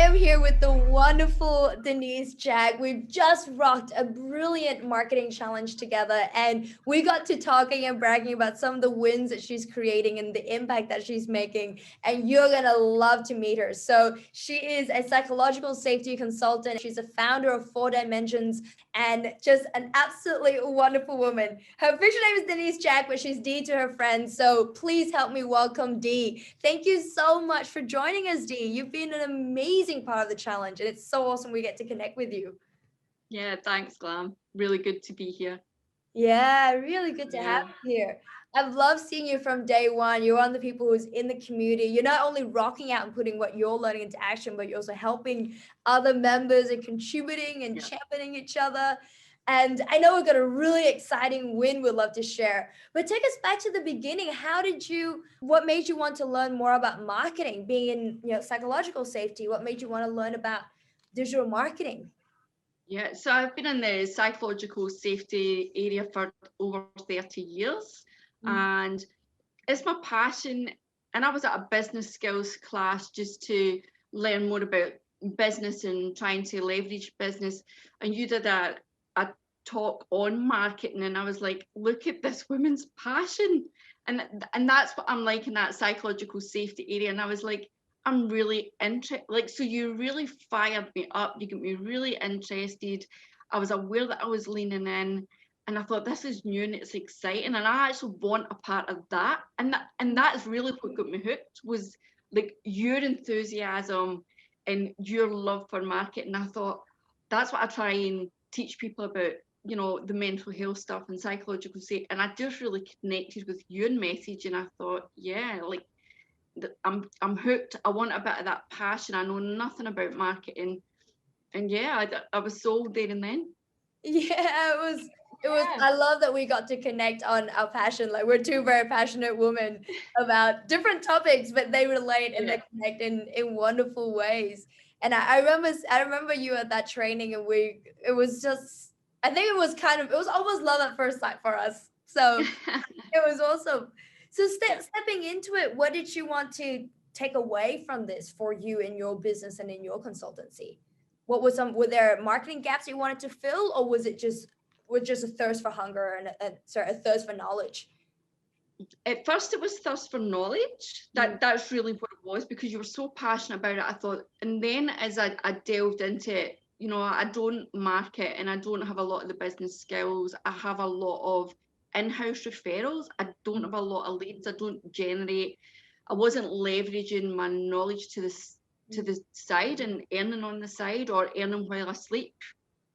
am here with the wonderful Denise Jack. We've just rocked a brilliant marketing challenge together, and we got to talking and bragging about some of the wins that she's creating and the impact that she's making. And you're gonna love to meet her. So she is a psychological safety consultant. She's a founder of 4Dimensions and just an absolutely wonderful woman. Her official name is Denise Jack, but she's D to her friends. So please help me welcome D. Thank you so much for joining us, D. You've been an amazing part of the challenge, and it's so awesome we get to connect with you. Yeah, thanks, Glam. Really good to be here. Yeah, really good to have Yeah. you here. I've loved seeing you from day one. You're one of the people who's in the community. You're not only rocking out and putting what you're learning into action, but you're also helping other members and contributing and Yeah. championing each other. And I know we've got a really exciting win we'd love to share. But take us back to the beginning. What made you want to learn more about marketing, being in, psychological safety? What made you want to learn about digital marketing? Yeah. So I've been in the psychological safety area for over 30 years. Mm. And it's my passion. And I was at a business skills class just to learn more about business and trying to leverage business. And you did a talk on marketing, and I was like, look at this woman's passion. And that's what I'm like in that psychological safety area. And I was like, I'm really interested. Like, so you really fired me up. You got me really interested. I was aware that I was leaning in, and I thought this is new and it's exciting, and I actually want a part of that. And that's really what got me hooked, was like your enthusiasm and your love for marketing. I thought that's what I try and teach people about, the mental health stuff and psychological safety. And I just really connected with your message, and I thought, yeah, like I'm hooked. I want a bit of that passion. I know nothing about marketing, and yeah, I was sold there and then. Yeah, it was Yeah. I love that we got to connect on our passion. Like we're two very passionate women about different topics, but they relate and Yeah. they connect in wonderful ways. And I remember you at that training, and it was just, I think it was almost love at first sight for us. So it was awesome. So Yeah. stepping into it, what did you want to take away from this for you in your business and in your consultancy? Were there marketing gaps you wanted to fill, or was just a thirst for hunger and a thirst for knowledge? At first it was thirst for knowledge. Mm, That's really what it was, because you were so passionate about it. I thought, and then as I delved into it, I don't market and I don't have a lot of the business skills. I have a lot of in-house referrals. I don't have a lot of leads. I don't generate. I wasn't leveraging my knowledge to mm, the side and earning on the side, or earning while I sleep.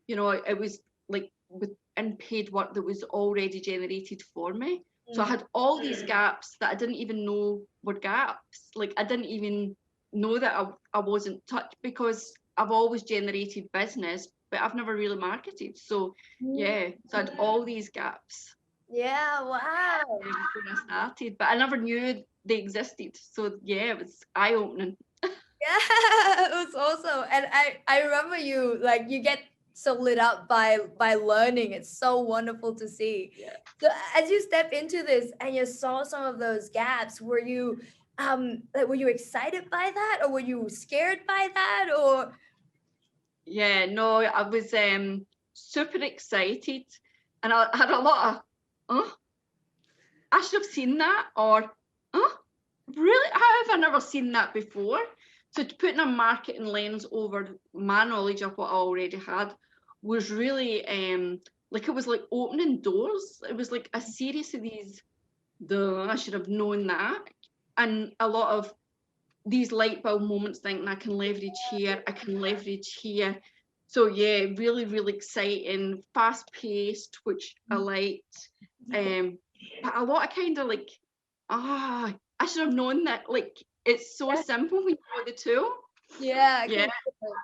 It was like with unpaid work that was already generated for me. So I mm. had all these gaps that I didn't even know were gaps. Like, I didn't even know that I wasn't touched, because I've always generated business, but I've never really marketed. So Mm. yeah, so I had all these gaps Yeah, wow. when I started, but I never knew they existed. So yeah, it was eye-opening. Yeah, it was awesome. And I remember you, like, you get so lit up by learning. It's so wonderful to see. Yeah. So as you step into this and you saw some of those gaps, were you excited by that, or were you scared by that, or Yeah, no, I was super excited, and I had a lot of, oh, I should have seen that, or, oh, really? How have I never seen that before? So to put in a marketing lens over my knowledge of what I already had was really like, it was like opening doors. It was like a series of these, I should have known that, and a lot of these light bulb moments, thinking I can leverage here, I can leverage here. So yeah, really, really exciting, fast paced, which I liked. Um, but a lot of kind of like, I should have known that. Like, it's so yeah, simple when you know the tool. yeah, Yeah, completely.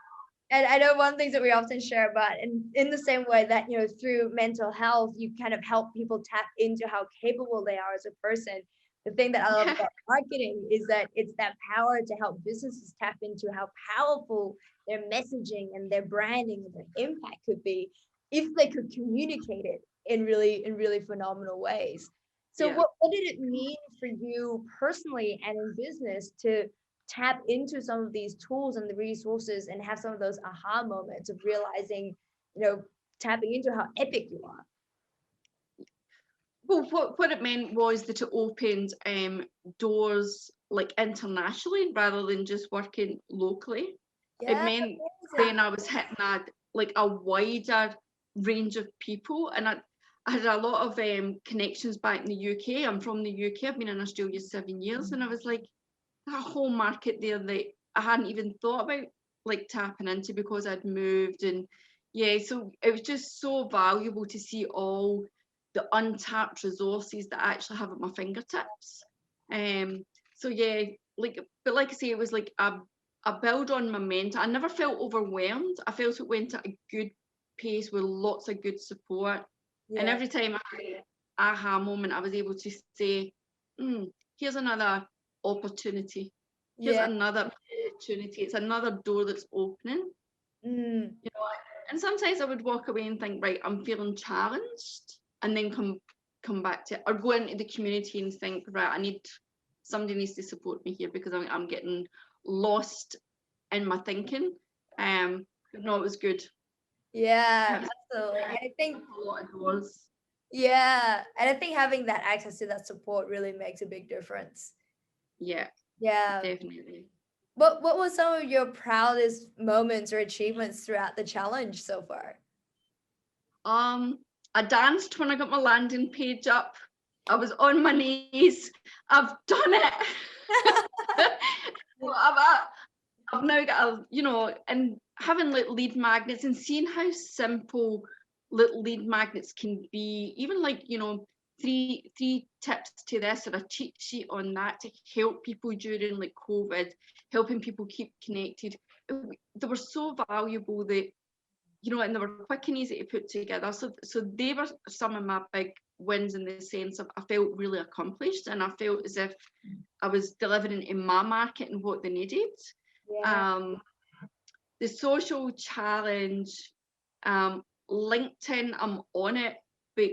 And I know one thing that we often share about, in the same way that, through mental health, you kind of help people tap into how capable they are as a person. The thing that I love yeah, about marketing is that it's that power to help businesses tap into how powerful their messaging and their branding and their impact could be if they could communicate it in really phenomenal ways. So yeah. what did it mean for you personally and in business to tap into some of these tools and the resources and have some of those aha moments of realizing, tapping into how epic you are? Well, what it meant was that it opened doors like internationally rather than just working locally. It Yeah, meant amazing. then I was hitting a wider range of people, and I had a lot of connections back in the UK. I'm from the UK. I've been in Australia 7 years, and I was like, that whole market there that I hadn't even thought about like tapping into because I'd moved. And yeah, so it was just so valuable to see all the untapped resources that I actually have at my fingertips. So yeah, but like I say, it was like a build on momentum. I never felt overwhelmed. I felt it went at a good pace with lots of good support. And Yeah, every time I had an aha moment, I was able to say, here's another opportunity. Here's yeah. another opportunity. It's another door that's opening. Mm. You know, and sometimes I would walk away and think, right, I'm feeling challenged, and then come back to it, or go into the community and think, right, somebody needs to support me here because I'm getting lost in my thinking. But no, it was good. Yeah, It was absolutely. And I think, a lot of doors. yeah, and I think having that access to that support really makes a big difference. Yeah, Yeah. definitely. What were some of your proudest moments or achievements throughout the challenge so far? I danced when I got my landing page up. I was on my knees. I've done it. Well, I've now got and having little lead magnets and seeing how simple little lead magnets can be, even like, three tips to this or a cheat sheet on that to help people during like COVID, helping people keep connected. They were so valuable that, and they were quick and easy to put together. So they were some of my big wins in the sense of I felt really accomplished and I felt as if I was delivering in my market and what they needed. Yeah. Um, the social challenge, LinkedIn, I'm on it, but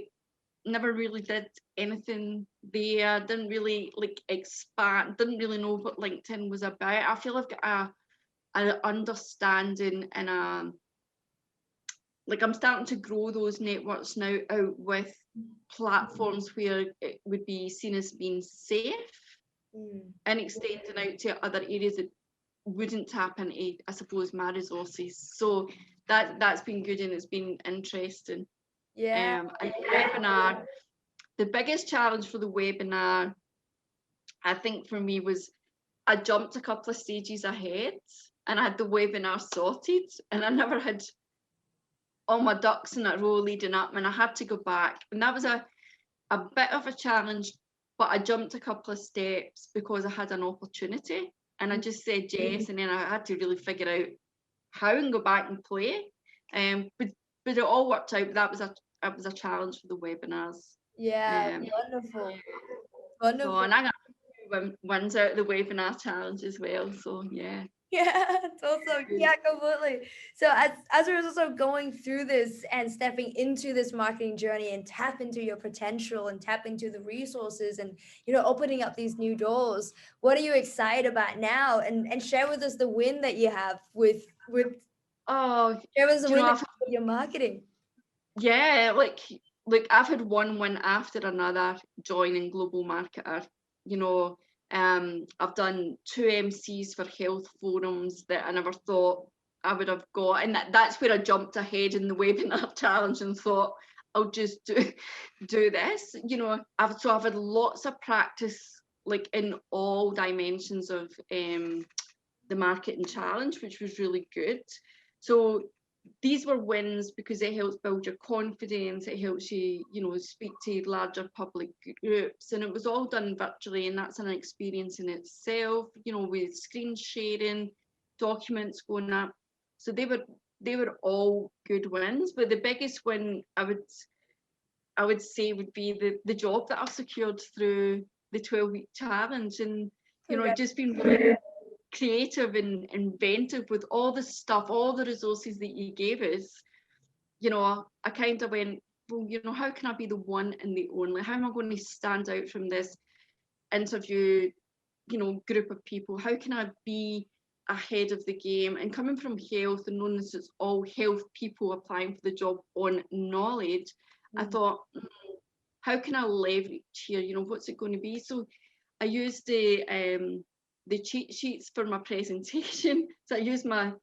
never really did anything there. Didn't really like expand. Didn't really know what LinkedIn was about. I feel I've got an understanding and I'm starting to grow those networks now out with platforms where it would be seen as being safe Mm. and extending out to other areas that wouldn't tap into, I suppose, my resources. So that's been good and it's been interesting. Yeah. And the webinar, the biggest challenge for the webinar, I think for me was I jumped a couple of stages ahead and I had the webinar sorted and I never had all my ducks in a row leading up and I had to go back. And that was a bit of a challenge, but I jumped a couple of steps because I had an opportunity and I just said yes, and then I had to really figure out how and go back and play. But it all worked out. That was a challenge for the webinars. Yeah. Um, Wonderful. so Wonderful. and I got wins out of the webinar challenge as well. So yeah. Yeah, it's also, yeah, completely. So as we're also going through this and stepping into this marketing journey and tap into your potential and tap into the resources and opening up these new doors, what are you excited about now? And share with us the win that you have with Oh, share with us the do you win know, that you have with your marketing. yeah, I've had one after another joining Global Marketer. You know, I've done 2 MCs for health forums that I never thought I would have got, and that's where I jumped ahead in the webinar challenge and thought I'll just do this. You know, I've had lots of practice like in all dimensions of the marketing challenge, which was really good. So these were wins because it helps build your confidence, it helps you, speak to larger public groups, and it was all done virtually, and that's an experience in itself, with screen sharing, documents going up. So they were all good wins, but the biggest win I would say would be the job that I've secured through the 12-week challenge, and just been really creative and inventive with all the stuff, all the resources that you gave us. I kind of went, well, how can I be the one and the only? How am I going to stand out from this interview group of people? How can I be ahead of the game? And coming from health and knowing this it's all health people applying for the job on knowledge, I thought, how can I leverage here? What's it going to be? So I used the cheat sheets for my presentation. So I used my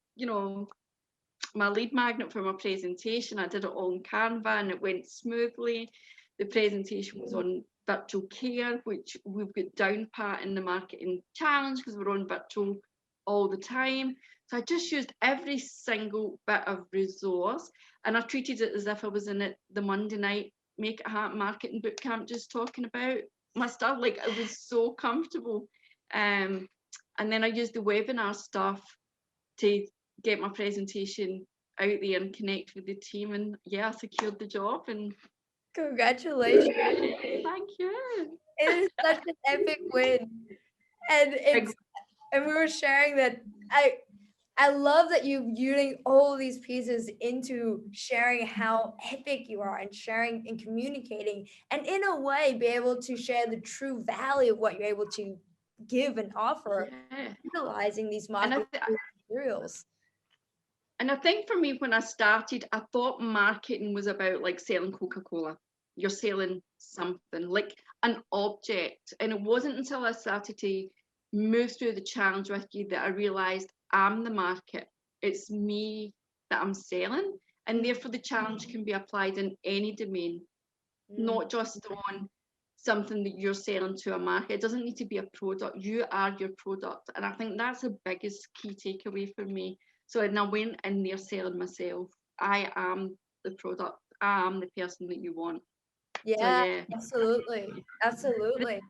my lead magnet for my presentation. I did it all on Canva and it went smoothly. The presentation was on virtual care, which we've got down pat in the marketing challenge because we're on virtual all the time. So I just used every single bit of resource and I treated it as if I was in it the Monday night Make It Happen marketing bootcamp, just talking about my stuff. Like, I was so comfortable. And then I used the webinar stuff to get my presentation out there and connect with the team, and I secured the job. And Congratulations. thank you. It is such an epic win. And we were sharing that I love that you're using all these pieces into sharing how epic you are and sharing and communicating, and in a way be able to share the true value of what you're able to give and offer, utilizing these marketing materials. And I think for me, when I started, I thought marketing was about like selling Coca-Cola. You're selling something, like an object. And it wasn't until I started to move through the challenge with you that I realized I'm the market. It's me that I'm selling. And therefore the challenge can be applied in any domain, not just on something that you're selling to a market. It doesn't need to be a product. You are your product. And I think that's the biggest key takeaway for me. So and I went in there selling myself. I am the product. I am the person that you want. Yeah, absolutely. Absolutely.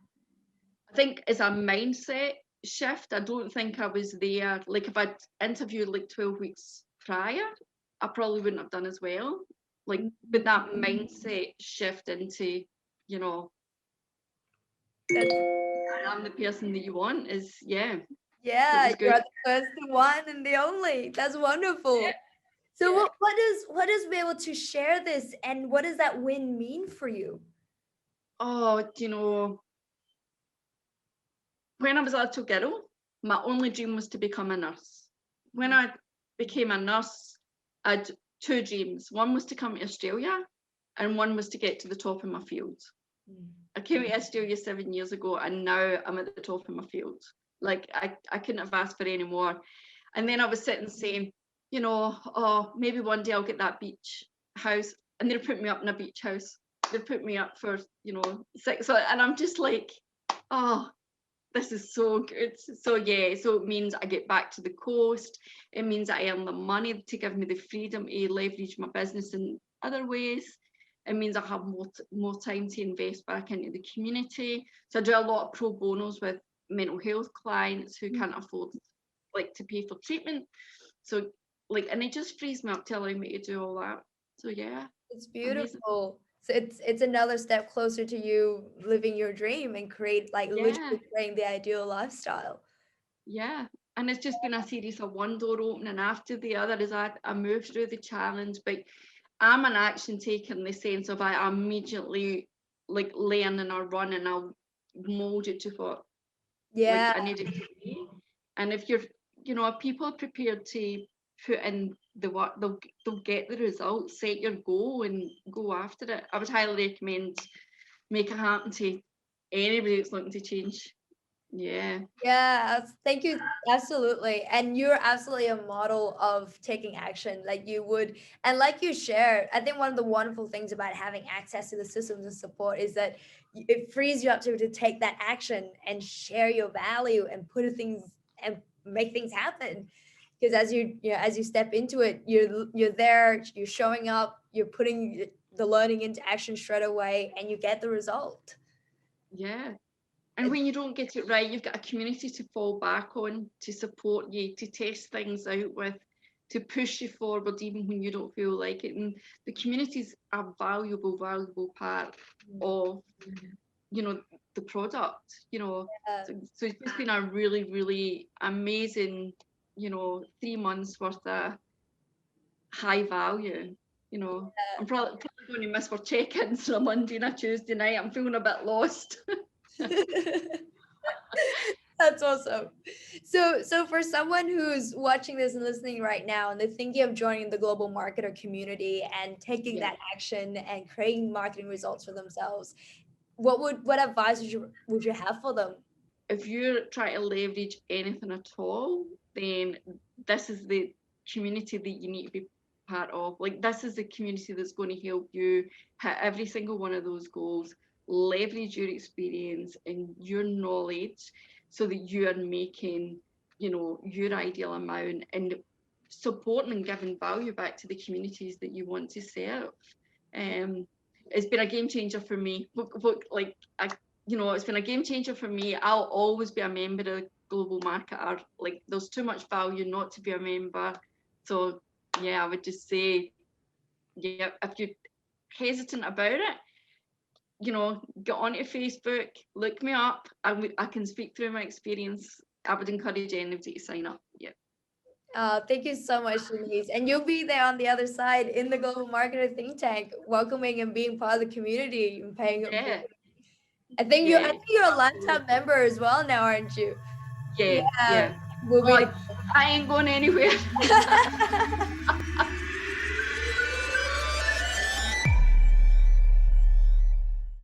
I think as a mindset shift, I don't think I was there. Like if I'd interviewed like 12 weeks prior, I probably wouldn't have done as well. Like, but that mindset shift into, I'm the person that you want is, Yeah, it was you're good. the first, the one, and the only. That's wonderful. Yeah. So what does be able to share this, and what does that win mean for you? Oh, when I was a little girl, my only dream was to become a nurse. When I became a nurse, I had two dreams. One was to come to Australia, and one was to get to the top of my field. I came to Australia 7 years ago, and now I'm at the top of my field. Like, I couldn't have asked for any more. And then I was sitting saying, oh, maybe one day I'll get that beach house. And they'll put me up in a beach house. They'll put me up for, 6. And I'm just like, oh, this is so good. So so it means I get back to the coast. It means I earn the money to give me the freedom to leverage my business in other ways. It means I have more time to invest back into the community. So I do a lot of pro bonos with mental health clients who can't afford to pay for treatment. So and it just frees me up to allow me to do all that. So it's beautiful. Amazing. So it's another step closer to you living your dream and literally creating the ideal lifestyle. Yeah. And it's just been a series of one door opening after the other as I move through the challenge. But I'm an action taker in the sense of I immediately learn and I run and I'll mold it to what I need it to be. And if if people are prepared to put in the work, they'll get the results. Set your goal and go after it. I would highly recommend Make It Happen to anybody that's looking to change. Thank you. Absolutely. And you're absolutely a model of taking action like you would. And like you shared, I think one of the wonderful things about having access to the systems and support is that it frees you up to take that action and share your value and make things happen. Because as you step into it, you're there, you're showing up, you're putting the learning into action straight away, and you get the result. Yeah. And when you don't get it right, you've got a community to fall back on, to support you, to test things out with, to push you forward even when you don't feel like it. And the community is a valuable part of, the product, So it's just been a really, really amazing, 3 months worth of high value. I'm probably going to miss for check-ins on a Monday and a Tuesday night. I'm feeling a bit lost. That's awesome. So for someone who's watching this and listening right now, and they're thinking of joining the global marketer community and taking Yeah. that action and creating marketing results for themselves, what advice would you have for them? If you're trying to leverage anything at all, then this is the community that you need to be part of. Like, this is the community that's going to help you hit every single one of those goals, leverage your experience and your knowledge so that you are making, your ideal amount and supporting and giving value back to the communities that you want to serve. Um, it's been a game changer for me. Like, it's been a game changer for me. I'll always be a member of Global Marketer. Like, there's too much value not to be a member. So yeah, I would just say, yeah, if you're hesitant about it, get onto Facebook, look me up. I can speak through my experience. I would encourage anybody to sign up. Yeah. Thank you so much, Denise. And you'll be there on the other side in the global marketer think tank, welcoming and being part of the community and paying. Yeah. I Yeah. think you're a lifetime Absolutely. member as well now, aren't you? Yeah. Yeah, Yeah. we'll Oh, be. I ain't going anywhere.